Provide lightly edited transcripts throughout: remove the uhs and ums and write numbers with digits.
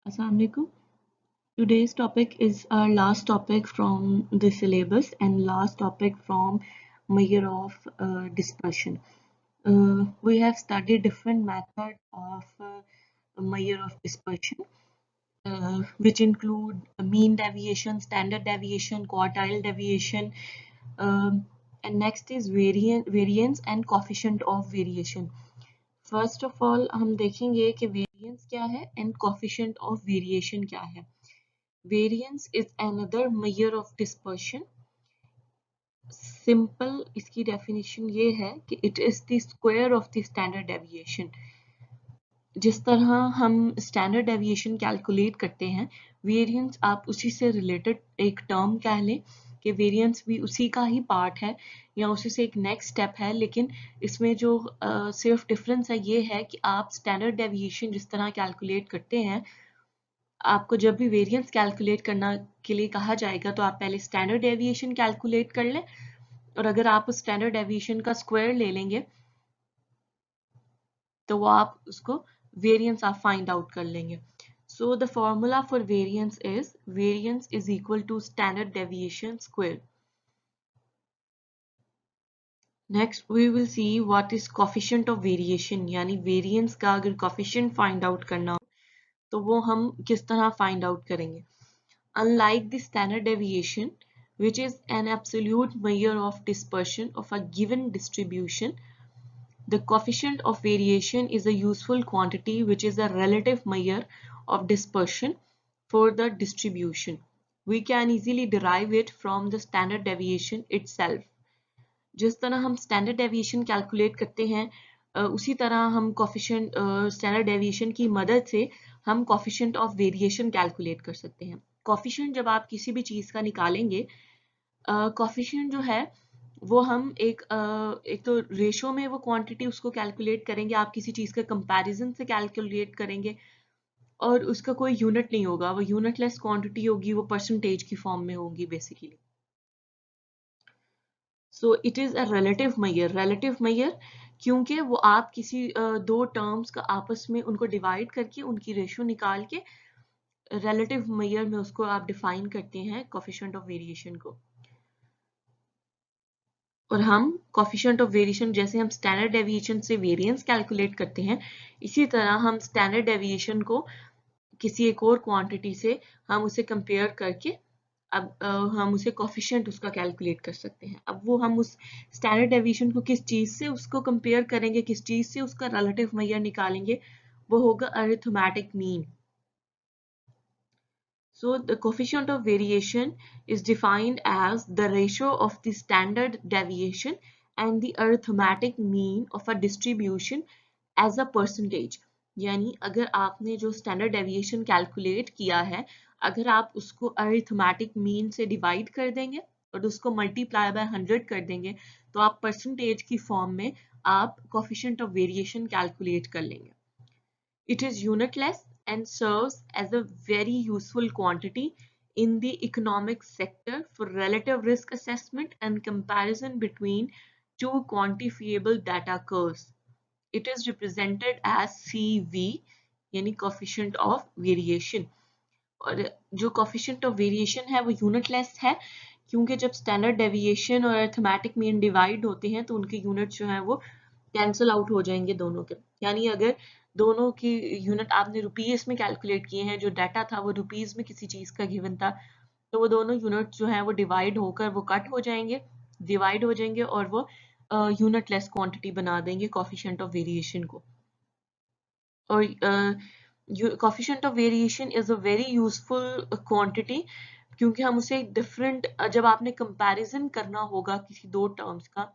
Assalamu alaikum. Today's topic is our last topic from the syllabus and last topic from measure of dispersion. We have studied different methods of measure of dispersion, which include mean deviation, standard deviation, quartile deviation, and next is variance and coefficient of variation. First of all हम देखेंगे कि variance क्या है and coefficient of variation क्या है. Variance is another measure of dispersion. Simple इसकी definition ये है कि it is the square of the standard deviation. जिस तरह हम स्टैंडर्ड डेविएशन कैलकुलेट करते हैं, वेरिएंस आप उसी से रिलेटेड एक टर्म कह लें कि वेरिएंस भी उसी का ही पार्ट है या उसी से एक नेक्स्ट स्टेप है. लेकिन इसमें जो सिर्फ डिफरेंस है ये है कि आप स्टैंडर्ड डेविएशन जिस तरह कैलकुलेट करते हैं, आपको जब भी वेरिएंस कैलकुलेट करना के लिए कहा जाएगा तो आप पहले स्टैंडर्ड डेविएशन कैलकुलेट कर लें, और अगर आप उस स्टैंडर्ड डेविएशन का स्क्वायर ले लेंगे तो वो आप उसको वेरिएंस आप फाइंड आउट कर लेंगे. So the formula for variance is equal to standard deviation square. Next we will see what is coefficient of variation, यानी variance का अगर coefficient find out करना हो तो वो हम किस तरह find out करेंगे. Unlike the standard deviation, which is an absolute measure of dispersion of a given distribution, the coefficient of variation is a useful quantity which is a relative measure of dispersion for the distribution. We can easily derive it from the standard deviation itself. जिस तरह हम standard deviation calculate करते हैं, उसी तरह हम coefficient standard deviation की मदद से हम coefficient of variation calculate कर सकते हैं. Coefficient जब आप किसी भी चीज़ का निकालेंगे, coefficient जो है वो हम एक तो रेशो में वो क्वांटिटी उसको कैलकुलेट करेंगे, आप किसी चीज़ का कंपैरिजन से कैलकुलेट करेंगे, और उसका कोई यूनिट नहीं होगा, वो यूनिटलेस क्वांटिटी होगी, वो परसेंटेज की फॉर्म में होगी basically. So it is a relative major क्योंकि वो आप किसी दो टर्म्स का आपस में उनको डिवाइड करके उनकी रेशो निकाल के रिलेटिव मेजर में उसको आप डिफाइन करते हैं कोफिशिएंट ऑफ वेरिएशन को. और हम कोफिशिएंट ऑफ वेरिएशन जैसे हम स्टैंडर्ड डेविएशन से वेरिएंस कैलकुलेट करते हैं, इसी तरह हम स्टैंडर्ड डेविएशन को किसी एक और क्वांटिटी से हम उसे कंपेयर करके अब हम उसे कोफिशिएंट उसका कैलकुलेट कर सकते हैं. अब वो हम उस स्टैंडर्ड डेविएशन को किस चीज से उसको कंपेयर करेंगे, किस चीज से उसका रिलेटिव मेजर निकालेंगे, वो होगा arithmetic mean. So the coefficient of variation is defined as the ratio of the standard deviation and the arithmetic mean of a distribution as a percentage. यानी अगर आपने जो standard deviation calculate किया है, अगर आप उसको arithmetic mean से divide कर देंगे और उसको multiply by 100 कर देंगे तो आप percentage की form में आप coefficient of variation calculate कर लेंगे. It is unitless and serves as a very useful quantity in the economic sector for relative risk assessment and comparison between two quantifiable data curves. It is represented as CV, यानी coefficient of variation. और जो coefficient of variation है वो unitless है क्योंकि जब standard deviation और arithmetic mean divide होते हैं तो उनके units जो हैं वो कैंसिल आउट हो जाएंगे दोनों के. यानी अगर दोनों की यूनिट आपने रुपीस में कैलकुलेट किए हैं, जो डाटा था वो रुपीस में किसी चीज का गिवन था, तो वो दोनों यूनिट जो है वो डिवाइड होकर वो कट हो जाएंगे, डिवाइड हो जाएंगे और वो यूनिटलेस क्वांटिटी बना देंगे कोफिशिएंट ऑफ वेरिएशन को. और coefficient of variation is a very useful quantity क्योंकि हम उसे डिफरेंट जब आपने कंपैरिजन करना होगा किसी दो टर्म्स का,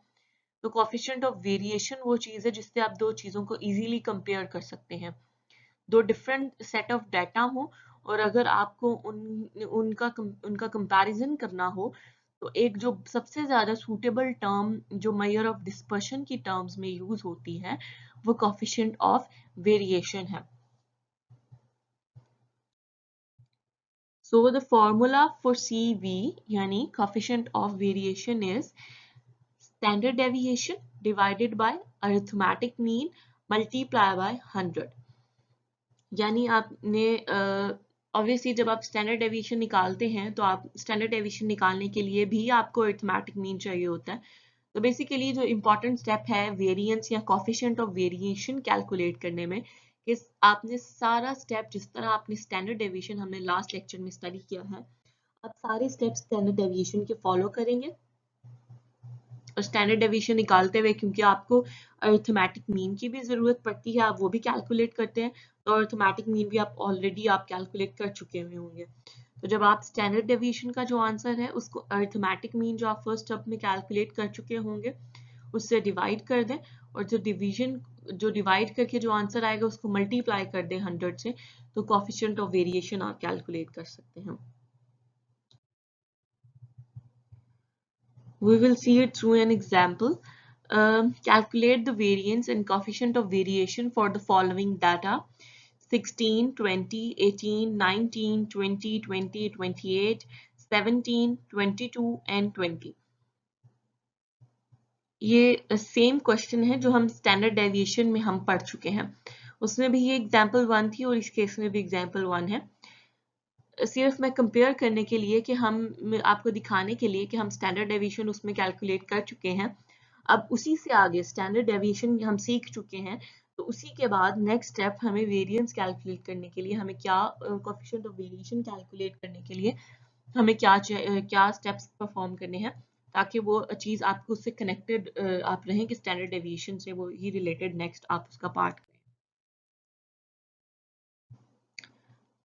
तो कोफिशिएंट ऑफ वेरिएशन वो चीज़ है जिससे आप दो चीज़ों को इजीली कंपेयर कर सकते हैं. दो डिफरेंट सेट ऑफ डाटा हो और अगर आपको उनका कंपैरिजन करना हो तो एक जो सबसे ज़्यादा सूटेबल टर्म जो मेजर ऑफ डिस्पर्शन की टर्म्स में यूज होती है वो कोफिशिएंट ऑफ वेरिएशन है. So the formula for CV यानी coefficient of variation is standard deviation divided by arithmetic mean multiplied by 100. यानी आपने ऑब्वियसली जब आप स्टैंडर्ड डेविएशन निकालते हैं तो आप स्टैंडर्ड डेविएशन निकालने के लिए भी आपको अरिथमेटिक मीन चाहिए होता है। तो बेसिकली जो इम्पोर्टेंट स्टेप है वेरिएंस या कोफिशिएंट ऑफ वेरिएशन कैलकुलेट करने में, कि आपने सारा स्टेप जिस तरह आपने स्टैंडर्ड डेविएशन हमने लास्ट लेक्चर में स्टडी किया है, आप सारे स्टेप्स स्टैंडर्ड डेविएशन के फॉलो करेंगे। और स्टैंडर्ड डेविएशन निकालते हुए क्योंकि आपको अरिथमेटिक मीन की भी जरूरत पड़ती है, आप वो भी कैलकुलेट करते हैं, तो अरिथमेटिक मीन भी आप ऑलरेडी कैलकुलेट कर चुके हुए होंगे। तो जब आप स्टैंडर्ड डेविएशन का जो आंसर है उसको अरिथमेटिक मीन जो आप फर्स्ट स्टेप में कैलकुलेट कर चुके होंगे उससे डिवाइड कर दें, और जो डिवाइड करके जो आंसर आएगा उसको मल्टीप्लाई कर दें 100 से, तो कोफिशिएंट ऑफ वेरिएशन आप कैलकुलेट कर सकते हैं। We will see it through an example. Calculate the variance and coefficient of variation for the following data: 16, 20, 18, 19, 20, 20, 28, 17, 22 and 20. ये सेम क्वेश्चन है जो हम स्टैंडर्ड डेविएशन में हम पढ़ चुके हैं, उसमें भी ये एग्जाम्पल 1 थी और इस केस में भी एग्जाम्पल 1 है। सिर्फ मैं कंपेयर करने के लिए कि हम आपको दिखाने के लिए कि हम स्टैंडर्ड डेविएशन उसमें कैलकुलेट कर चुके हैं, अब उसी से आगे स्टैंडर्ड डेविएशन हम सीख चुके हैं, तो उसी के बाद नेक्स्ट स्टेप हमें वेरिएंस कैलकुलेट करने के लिए हमें क्या कोएफिशिएंट ऑफ वेरिएशन कैलकुलेट करने के लिए हमें क्या स्टेप्स परफॉर्म करने हैं, ताकि वो चीज़ आपको उससे कनेक्टेड आप रहें कि स्टैंडर्ड डेविएशन से वो ही रिलेटेड नेक्स्ट आप उसका पार्ट।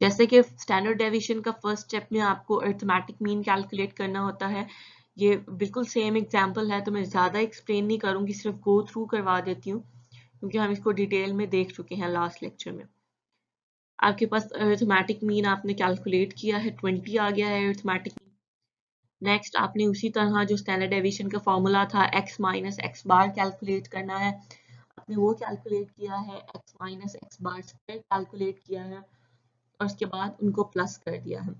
जैसे कि स्टैंडर्ड डेविएशन का फर्स्ट स्टेप में आपको अरिथमेटिक मीन कैलकुलेट करना होता है, ये बिल्कुल सेम एग्जांपल है तो मैं ज़्यादा एक्सप्लेन नहीं करूंगी, सिर्फ गो थ्रू करवा देती हूँ क्योंकि हम इसको डिटेल में देख चुके हैं लास्ट लेक्चर में। आपके पास अरिथमेटिक मीन आपने कैलकुलेट किया है, 20 आ गया है अरिथमेटिक मीन। नेक्स्ट आपने उसी तरह जो स्टैंडर्ड डेविएशन का फॉर्मूला था x माइनस एक्स बार कैलकुलेट करना है, आपने वो कैलकुलेट किया है, x minus x bar square calculate किया है और उसके बाद उनको प्लस कर दिया है।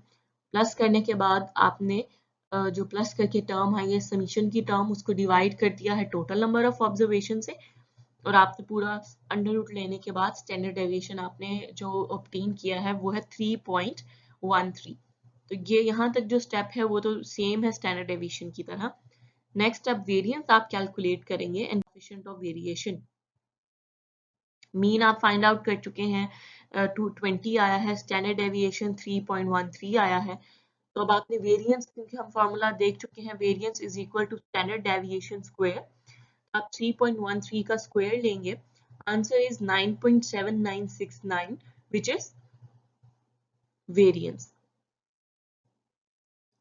प्लस करने के बाद आपने जो प्लस करके टर्म है ये समीशन की टर्म, उसको डिवाइड कर दिया है टोटल नंबर ऑफ ऑब्जर्वेशन से, और आपने पूरा अंडर रूट लेने के बाद स्टैंडर्ड डेविएशन आपने जो ऑब्टेन किया है वो है 3.13। तो ये यहाँ तक जो स्टेप है वो तो सेम है स्टैंडर्ड डेविएशन की तरह। नेक्स्ट अब वेरिएंस आप कैलकुलेट करेंगे and coefficient of variation. Mean आप फाइंड आउट कर चुके हैं, 220 आया है, स्टैंडर्ड डेविएशन 3.13 आया है। तो अब आपने वेरिएंस, क्योंकि हम फॉर्मूला देख चुके हैं, variance is equal to standard deviation square, आप 3.13 का स्क्वायर लेंगे, answer is 9.7969 which is variance.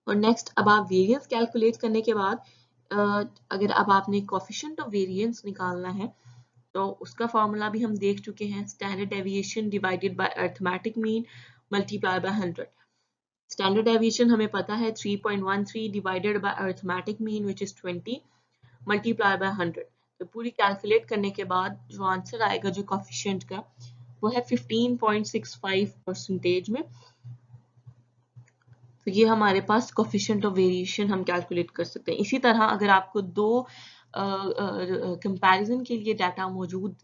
और नेक्स्ट अब आप वेरिएंस कैलकुलेट करने के बाद अगर अब आपने कोएफिशिएंट ऑफ वेरिएंस निकालना है तो उसका फॉर्मूला भी हम देख चुके हैं, standard deviation divided by arithmetic mean multiply by 100। Standard deviation हमें पता है 3.13 divided by arithmetic mean which is 20 multiply by 100। तो पूरी कैलकुलेट करने के बाद जो आंसर आएगा जो कोएफिशिएंट का वो है 15.65% में। तो ये हमारे पास कोएफिशिएंट ऑफ वेरिएशन हम कैलकुलेट कर सकते हैं। इसी तरह अगर आपको दो कंपैरिजन के लिए डाटा मौजूद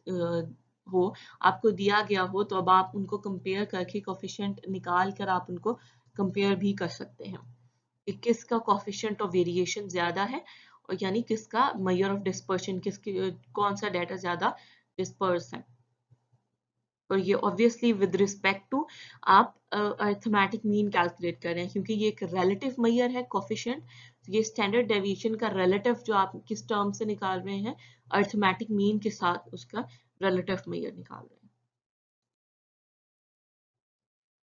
हो, आपको दिया गया हो, तो अब आप उनको कंपेयर करके कोएफिशिएंट निकाल कर आप उनको कंपेयर भी कर सकते हैं कि किसका कोएफिशिएंट ऑफ वेरिएशन ज्यादा है, और यानी किसका मेजर ऑफ डिस्पर्शन, किसकी कौन सा डाटा ज्यादा डिस्पर्स है। और ये ऑब्वियसली विद रिस्पेक्ट टू आप अरिथमेटिक मीन कैलकुलेट कर रहे हैं, क्योंकि ये एक रिलेटिव मेजर है कोएफिशिएंट, तो ये स्टैंडर्ड डेविएशन का रिलेटिव जो आप किस टर्म से निकाल रहे हैं, अरिथमेटिक मीन के साथ उसका रिलेटिव मेजर निकाल रहे हैं।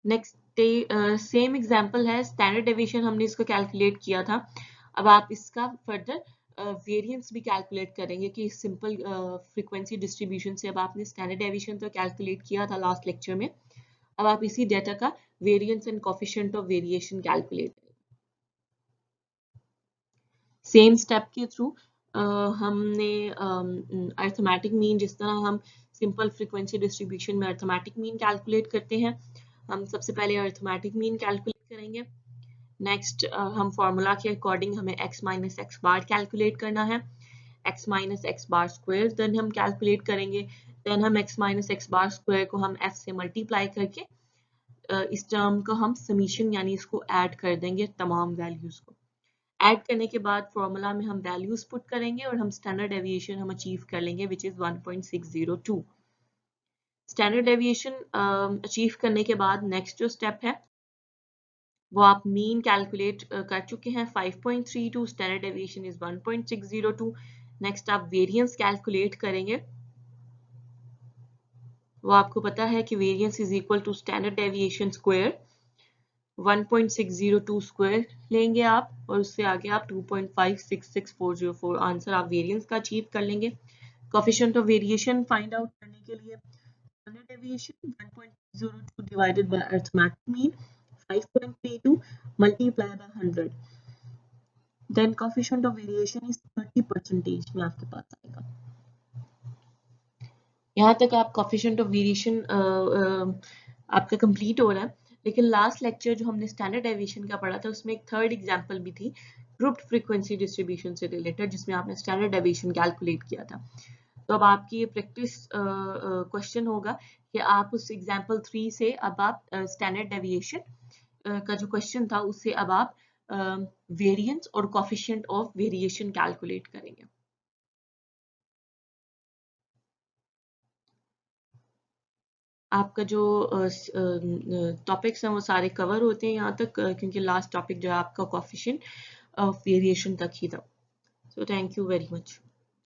नेक्स्ट सेम एग्जांपल है, स्टैंडर्ड डेविएशन हमने इसको कैलकुलेट किया था, अब आप इसका फर्दर वेरिएंस भी कैलकुलेट करेंगे कि सिंपल फ्रीक्वेंसी डिस्ट्रीब्यूशन से। अब आपने स्टैंडर्ड डेविएशन तो कैलकुलेट किया था लास्ट लेक्चर में, अब आप इसी डेटा का variance and coefficient of variation calculate करेंगे। सेम स्टेप के थ्रू हमने अरिथमेटिक मीन, जिस तरह हम सिंपल फ्रीक्वेंसी डिस्ट्रीब्यूशन में अरिथमेटिक मीन कैलकुलेट करते हैं, हम सबसे पहले अरिथमेटिक मीन कैलकुलेट करेंगे। नेक्स्ट हम फॉर्मूला के अकॉर्डिंग हमें x माइनस एक्स बार कैलकुलेट करना है, x minus x bar square then हम कैलकुलेट करेंगे, देन हम x minus x bar square को हम f से मल्टीप्लाई करके इस टर्म को हम समीशन यानी इसको ऐड कर देंगे तमाम वैल्यूज को। ऐड करने के बाद फॉर्मूला में हम वैल्यूज पुट करेंगे और हम स्टैंडर्ड डेविएशन हम अचीव कर लेंगे which is 1.602। Standard deviation achieve करने के बाद नेक्स्ट जो स्टेप है वो आप मीन कैलकुलेट कर चुके हैं 5.32, स्टैंडर्ड डेविएशन इज 1.602। नेक्स्ट आप वेरिएंस कैलकुलेट करेंगे। वो आपको पता है कि variance is equal to standard deviation square 1.602 square लेंगे आप और उससे आगे आप 2.566404 आंसर आप वेरिएंस का अचीव कर लेंगे। Coefficient of variation find out करने के लिए standard deviation 1.02 divided by arithmetic mean 5.32 multiplied by 100, then coefficient of variation is 30% में आपके पास आएगा। यहाँ तक आप coefficient of variation आपका कंप्लीट हो रहा है, लेकिन लास्ट लेक्चर जो हमने स्टैंडर्ड डेविएशन का पढ़ा था उसमें एक थर्ड एग्जांपल भी थी ग्रुप्ड फ्रीक्वेंसी डिस्ट्रीब्यूशन से रिलेटेड, जिसमें आपने स्टैंडर्ड डेविएशन कैलकुलेट किया था। तो अब आपकी ये प्रैक्टिस क्वेश्चन होगा कि आप उस एग्जांपल 3 से अब आप स्टैंडर्ड डेविएशन का जो क्वेश्चन था उससे अब आप वेरिएंस और कोएफिशिएंट ऑफ वेरिएशन कैलकुलेट करेंगे। आपका जो टॉपिक्स हैं वो सारे कवर होते हैं यहाँ तक, क्योंकि लास्ट टॉपिक जो है आपका कोएफिशिएंट ऑफ वेरिएशन तक ही था। So thank you very much.